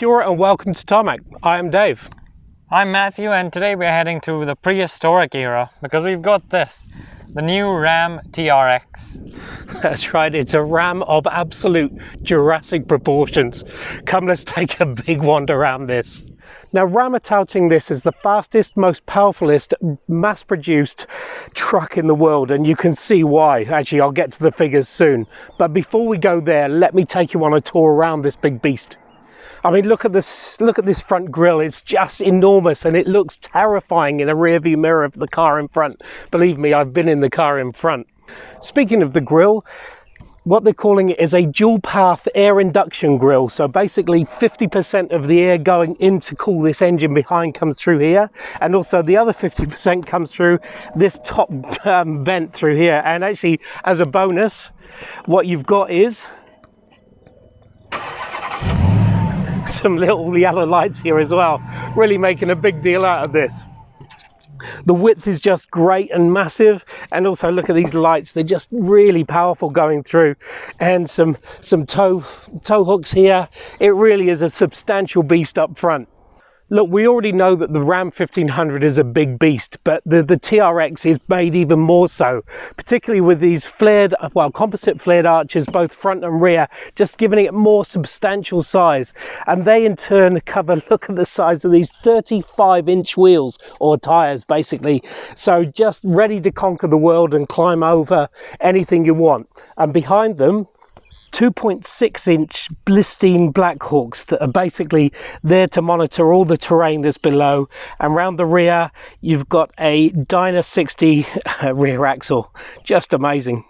Kia and welcome to Tarmac. I am Dave. I'm Matthew, and today we're heading to the prehistoric era because we've got this, the new Ram TRX. That's right, it's a Ram of absolute Jurassic proportions. Come, let's take a big wander around this. Now, Ram are touting this as the fastest, most powerfulest, mass-produced truck in the world, and you can see why. Actually, I'll get to the figures soon. But before we go there, let me take you on a tour around this big beast. I mean, look at this front grille. It's just enormous, and it looks terrifying in a rearview mirror of the car in front. Believe me, I've been in the car in front. Speaking of the grille, what they're calling it is a dual path air induction grille. So basically 50% of the air going in to cool this engine behind comes through here, and also the other 50% comes through this top vent through here. And actually, as a bonus, what you've got is some little yellow lights here as well, really making a big deal out of this. The width is just great and massive, and also look at these lights, they're just really powerful going through, and some tow hooks here. It really is a substantial beast up front. Look, we already know that the Ram 1500 is a big beast, but the TRX is made even more so, particularly with these flared, well, composite flared arches, both front and rear, just giving it more substantial size. And they in turn cover, look at the size of these 35-inch wheels, or tires basically. So just ready to conquer the world and climb over anything you want. And behind them, 2.6-inch Blistine black hooks that are basically there to monitor all the terrain that's below. And round the rear, you've got a Dyna 60 rear axle. Just amazing.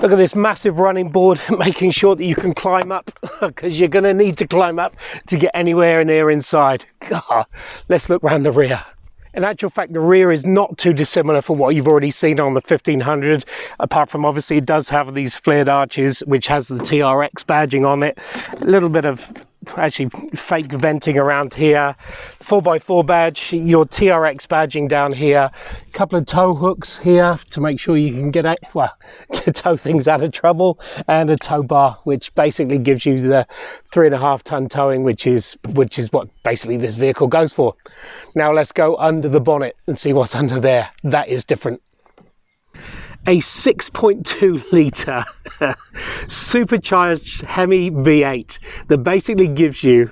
Look at this massive running board, making sure that you can climb up, because you're going to need to climb up to get anywhere near inside. God, let's look round the rear. In actual fact, the rear is not too dissimilar from what you've already seen on the 1500, apart from obviously it does have these flared arches, which has the TRX badging on it. A little bit of actually fake venting around here, 4x4 badge, your TRX badging down here, a couple of tow hooks here to make sure you can get out, well, to tow things out of trouble, and a tow bar, which basically gives you the 3.5 ton towing, which is what basically this vehicle goes for. Now let's go under the bonnet and see what's under there. That is different. A 6.2 litre supercharged Hemi V8 that basically gives you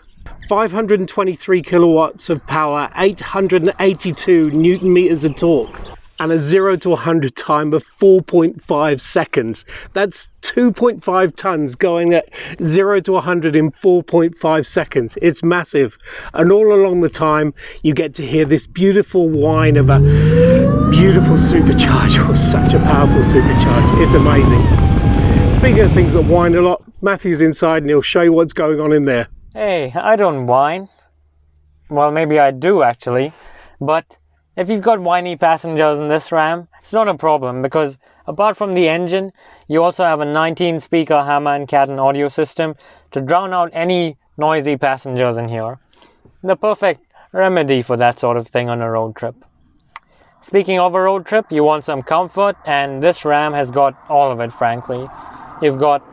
523 kilowatts of power, 882 newton meters of torque, and a 0 to 100 time of 4.5 seconds. That's 2.5 tons going at 0 to 100 in 4.5 seconds. It's massive. And all along the time, you get to hear this beautiful whine of a beautiful supercharger, or such a powerful supercharger. It's amazing. Speaking of things that whine a lot, Matthew's inside and he'll show you what's going on in there. Hey, I don't whine. Well, maybe I do actually, but if you've got whiny passengers in this Ram, it's not a problem, because apart from the engine, you also have a 19-speaker Hammer & Caton audio system to drown out any noisy passengers in here. The perfect remedy for that sort of thing on a road trip. Speaking of a road trip, you want some comfort, and this Ram has got all of it, frankly. You've got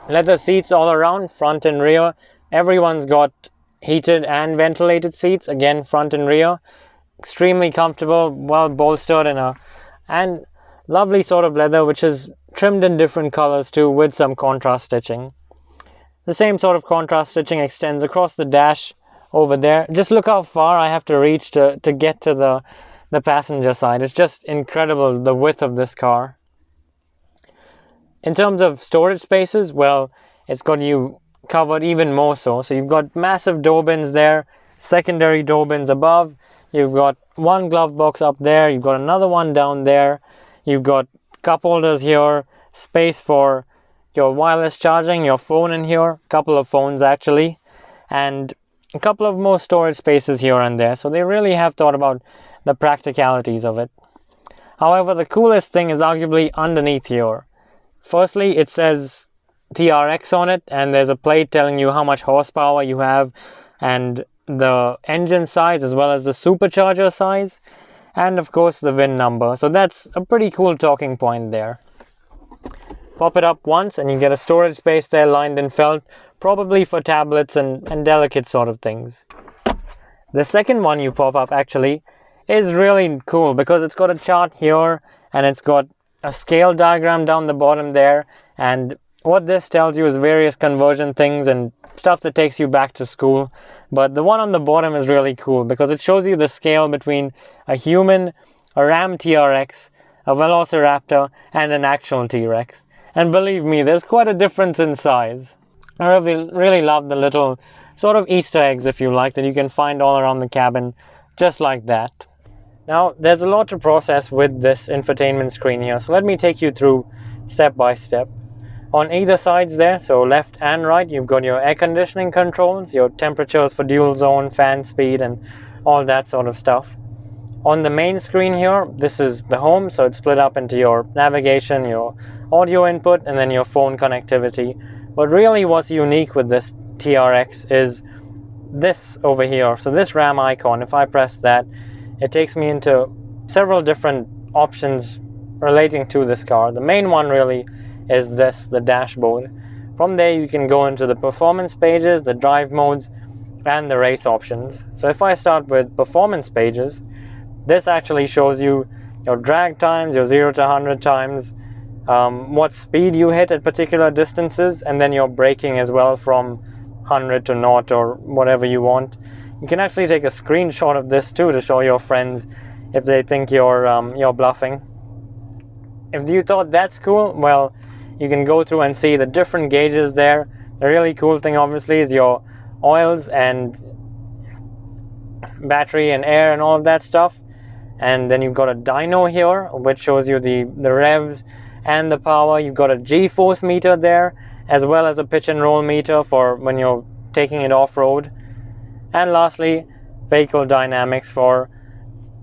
leather seats all around, front and rear. Everyone's got heated and ventilated seats, again, front and rear. Extremely comfortable, well bolstered, and lovely sort of leather, which is trimmed in different colors too, with some contrast stitching. The same sort of contrast stitching extends across the dash over there. Just look how far I have to reach to get to the passenger side. It's just incredible, the width of this car. In terms of storage spaces, well, it's got you covered even more so. So you've got massive door bins there, secondary door bins above. You've got one glove box up there, you've got another one down there, you've got cup holders here, space for your wireless charging, your phone in here, a couple of phones actually, and a couple of more storage spaces here and there. So they really have thought about the practicalities of it. However, the coolest thing is arguably underneath here. Firstly, it says TRX on it, and there's a plate telling you how much horsepower you have, and the engine size as well as the supercharger size, and of course the VIN number. So that's a pretty cool talking point there. Pop it up once and you get a storage space there lined in felt, probably for tablets and delicate sort of things. The second one you pop up actually is really cool because it's got a chart here and it's got a scale diagram down the bottom there, and what this tells you is various conversion things and stuff that takes you back to school. But the one on the bottom is really cool because it shows you the scale between a human, a RAM TRX, a Velociraptor, and an actual T-Rex. And believe me, there's quite a difference in size. I really love the little sort of Easter eggs, if you like, that you can find all around the cabin, just like that. Now, there's a lot to process with this infotainment screen here, so let me take you through step by step. On either sides there, so left and right, you've got your air conditioning controls, your temperatures for dual zone, fan speed, and all that sort of stuff. On the main screen here, this is the home, so it's split up into your navigation, your audio input, and then your phone connectivity. But really what's unique with this TRX is this over here. So this RAM icon, if I press that, it takes me into several different options relating to this car. The main one really is this, the dashboard. From there you can go into the performance pages, the drive modes, and the race options. So if I start with performance pages, this actually shows you your drag times, your 0 to 100 times, what speed you hit at particular distances, and then your braking as well from 100 to 0 or whatever you want. You can actually take a screenshot of this too to show your friends if they think you're bluffing. If you thought that's cool, well, you can go through and see the different gauges there. The really cool thing obviously is your oils and battery and air and all of that stuff. And then you've got a dyno here, which shows you the revs and the power. You've got a G-force meter there, as well as a pitch and roll meter for when you're taking it off-road. And lastly, vehicle dynamics for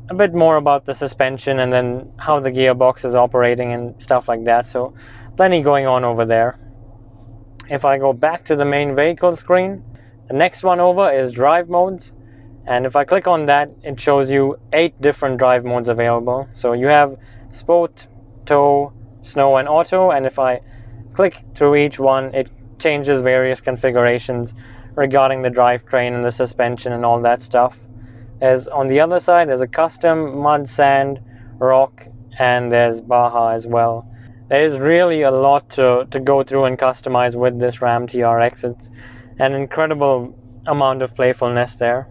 a bit more about the suspension and then how the gearbox is operating and stuff like that. So plenty going on over there. If I go back to the main vehicle screen, the next one over is drive modes. And if I click on that, it shows you 8 different drive modes available. So you have Sport, Tow, Snow, and Auto. And if I click through each one, it changes various configurations regarding the drivetrain and the suspension and all that stuff. As on the other side, there's a custom, mud, sand, rock, and there's Baja as well. There is really a lot to go through and customize with this RAM TRX. It's an incredible amount of playfulness there.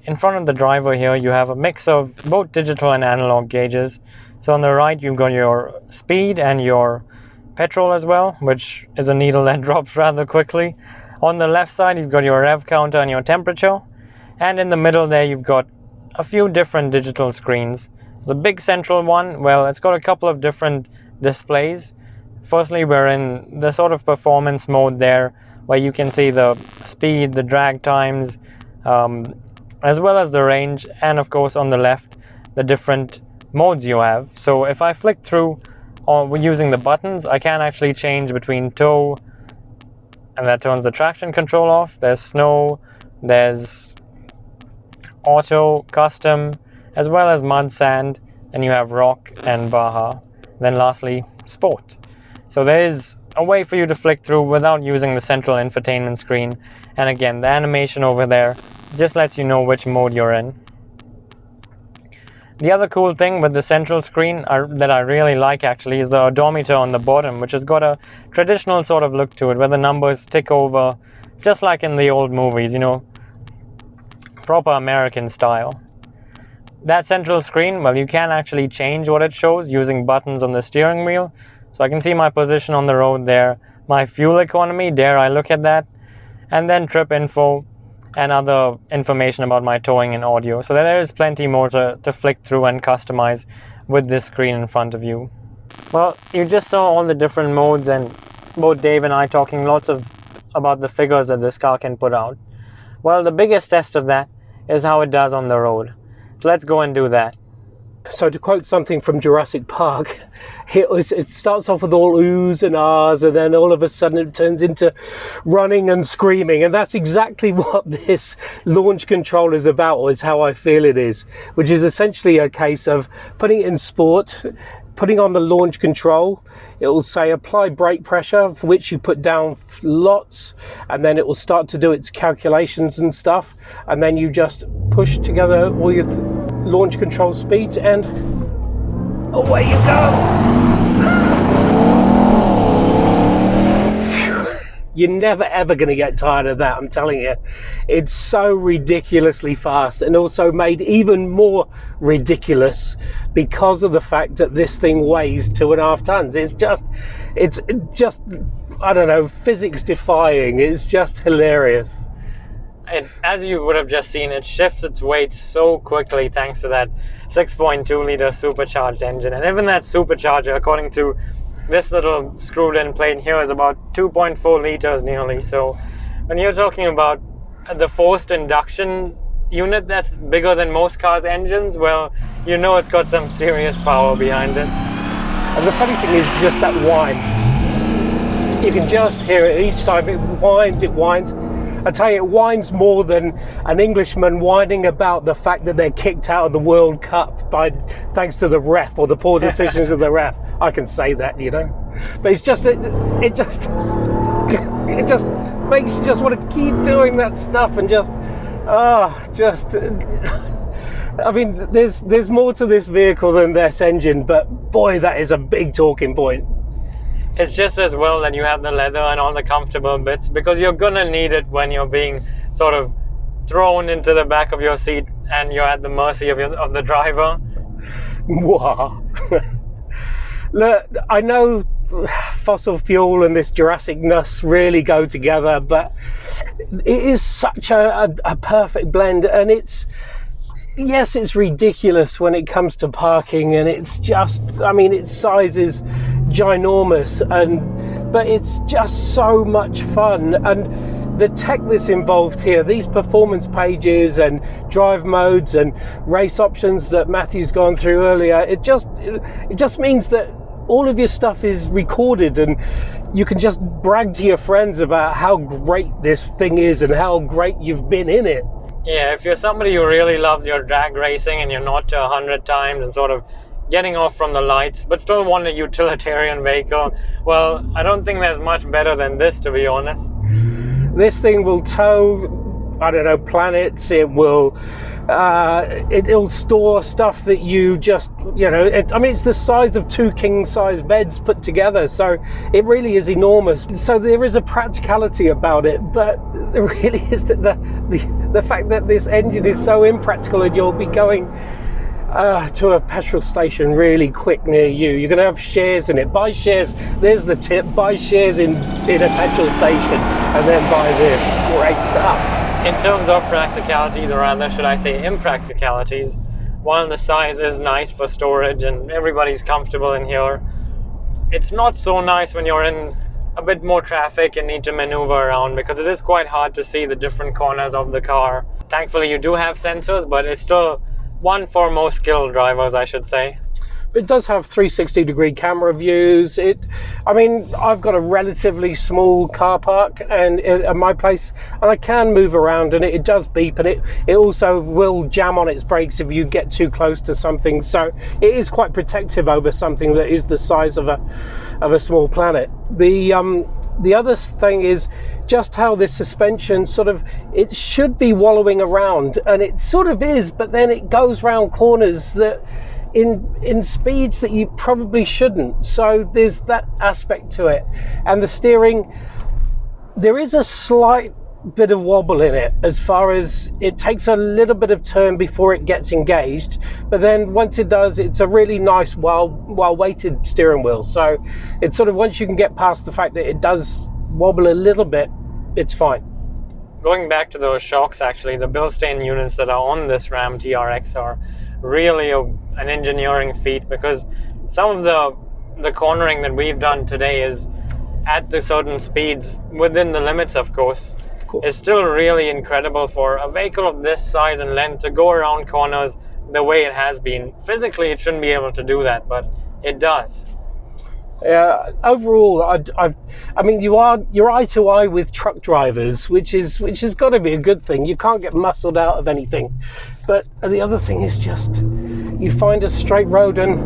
In front of the driver here, you have a mix of both digital and analog gauges. So on the right, you've got your speed and your petrol as well, which is a needle that drops rather quickly. On the left side, you've got your rev counter and your temperature. And in the middle there, you've got a few different digital screens. The big central one, well, it's got a couple of different displays. Firstly, we're in the sort of performance mode there, where you can see the speed, the drag times, as well as the range, and of course on the left, the different modes you have. So if I flick through using the buttons, I can actually change between tow, and that turns the traction control off. There's snow, there's auto, custom, as well as mud, sand, and you have rock and Baja. Then lastly, sport. So there is a way for you to flick through without using the central infotainment screen. And again, the animation over there just lets you know which mode you're in. The other cool thing with the central screen that I really like actually is the odometer on the bottom, which has got a traditional sort of look to it, where the numbers tick over, just like in the old movies, you know, proper American style. That central screen, well, you can actually change what it shows using buttons on the steering wheel. So I can see my position on the road there, my fuel economy, dare I look at that, and then trip info and other information about my towing and audio. So there is plenty more to flick through and customize with this screen in front of you. Well, you just saw all the different modes, and both Dave and I talking lots about the figures that this car can put out. Well, the biggest test of that is how it does on the road. So let's go and do that. So to quote something from Jurassic Park, it starts off with all oohs and ahs, and then all of a sudden it turns into running and screaming. And that's exactly what this launch control is about, or is how I feel it is, which is essentially a case of putting it in sport, putting on the launch control, it will say apply brake pressure, for which you put down lots, and then it will start to do its calculations and stuff, and then you just push together all your launch control speeds and away you go. You're never ever going to get tired of that, I'm telling you. It's so ridiculously fast, and also made even more ridiculous because of the fact that this thing weighs 2.5 tons. It's just, I don't know, physics defying. It's just hilarious. As you would have just seen, it shifts its weight so quickly thanks to that 6.2 liter supercharged engine. And even that supercharger, according to this little screwed in plate here, is about 2.4 liters nearly. So when you're talking about the forced induction unit that's bigger than most cars' engines, well, you know it's got some serious power behind it. And the funny thing is just that whine. You can just hear it each time. It whines, it whines. I tell you, it whines more than an Englishman whining about the fact that they're kicked out of the World Cup thanks to the ref, or the poor decisions of the ref. I can say that, you know. But it's just, it just makes you just want to keep doing that stuff and I mean, there's more to this vehicle than this engine, but boy, that is a big talking point. It's just as well that you have the leather and all the comfortable bits, because you're gonna need it when you're being sort of thrown into the back of your seat and you're at the mercy of the driver. Wow. Look, I know fossil fuel and this Jurassic-ness really go together, but it is such a perfect blend, and yes, it's ridiculous when it comes to parking, and it's just, I mean, its size is ginormous, but it's just so much fun. And the tech that's involved here, these performance pages and drive modes and race options that Matthew's gone through earlier, it just means that all of your stuff is recorded, and you can just brag to your friends about how great this thing is and how great you've been in it. Yeah, if you're somebody who really loves your drag racing and you're not to 100 times and sort of getting off from the lights, but still want a utilitarian vehicle, well, I don't think there's much better than this, to be honest. This thing will tow, I don't know, planets. It will, it'll store stuff that you just, you know, I mean, it's the size of 2 king-size beds put together, so it really is enormous. So there is a practicality about it, but there really is the fact that this engine is so impractical, and you'll be going to a petrol station really quick near you. You're going to have shares in it. Buy shares. There's the tip. Buy shares in a petrol station, and then buy this. Great stuff. In terms of practicalities, or rather, should I say impracticalities, while the size is nice for storage and everybody's comfortable in here, it's not so nice when you're in a bit more traffic and need to maneuver around, because it is quite hard to see the different corners of the car. Thankfully, you do have sensors, but it's still one for most skilled drivers, I should say. It does have 360-degree camera views. I mean, I've got a relatively small car park at my place, and I can move around, and it does beep, and it also will jam on its brakes if you get too close to something. So it is quite protective over something that is the size of a small planet. The other thing is just how this suspension sort of, it should be wallowing around, and it sort of is, but then it goes round corners that in speeds that you probably shouldn't. So there's that aspect to it. And the steering, there is a slight bit of wobble in it, as far as it takes a little bit of turn before it gets engaged, but then once it does, it's a really nice well weighted steering wheel. So it's sort of, once you can get past the fact that it does wobble a little bit, it's fine. Going back to those shocks, actually, the Bilstein units that are on this Ram TRX are really an engineering feat, because some of the cornering that we've done today is at the certain speeds, within the limits of course. Cool. Is still really incredible for a vehicle of this size and length to go around corners the way it has been. Physically, it shouldn't be able to do that, but it does. Yeah, overall, I mean, you're eye to eye with truck drivers, which has got to be a good thing. You can't get muscled out of anything. But the other thing is just, you find a straight road and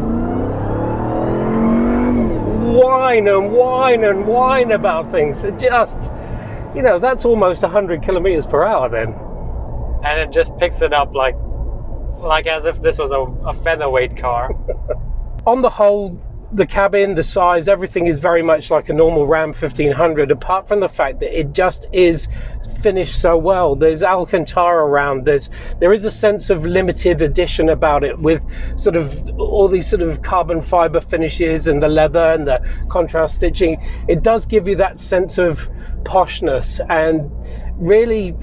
whine and whine and whine about things. It just, you know, that's almost 100 kilometers per hour then. And it just picks it up like as if this was a featherweight car. On the whole, the cabin, the size, everything is very much like a normal Ram 1500, apart from the fact that it just is finished so well. There's Alcantara around, there is a sense of limited edition about it, with sort of all these sort of carbon fiber finishes and the leather and the contrast stitching. It does give you that sense of poshness, and really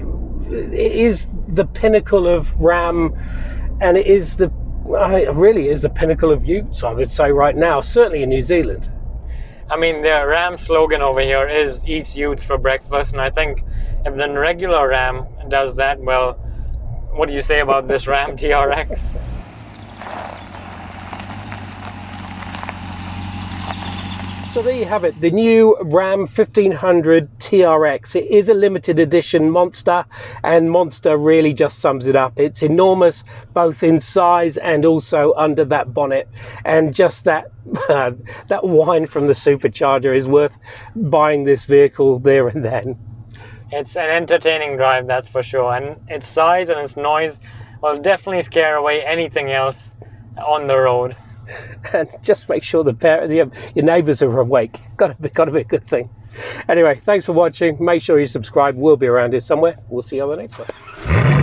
it is the pinnacle of Ram, and it really is the pinnacle of utes, I would say, right now, certainly in New Zealand. I mean, the Ram slogan over here is "Eats utes for breakfast," and I think if the regular Ram does that, well, what do you say about this Ram TRX? So there you have it, the new Ram 1500 TRX. It is a limited edition monster, and monster really just sums it up. It's enormous, both in size and also under that bonnet. And just that that whine from the supercharger is worth buying this vehicle there and then. It's an entertaining drive, that's for sure. And its size and its noise will definitely scare away anything else on the road. And just make sure your neighbours are awake. Got to be a good thing. Anyway, thanks for watching. Make sure you subscribe. We'll be around here somewhere. We'll see you on the next one.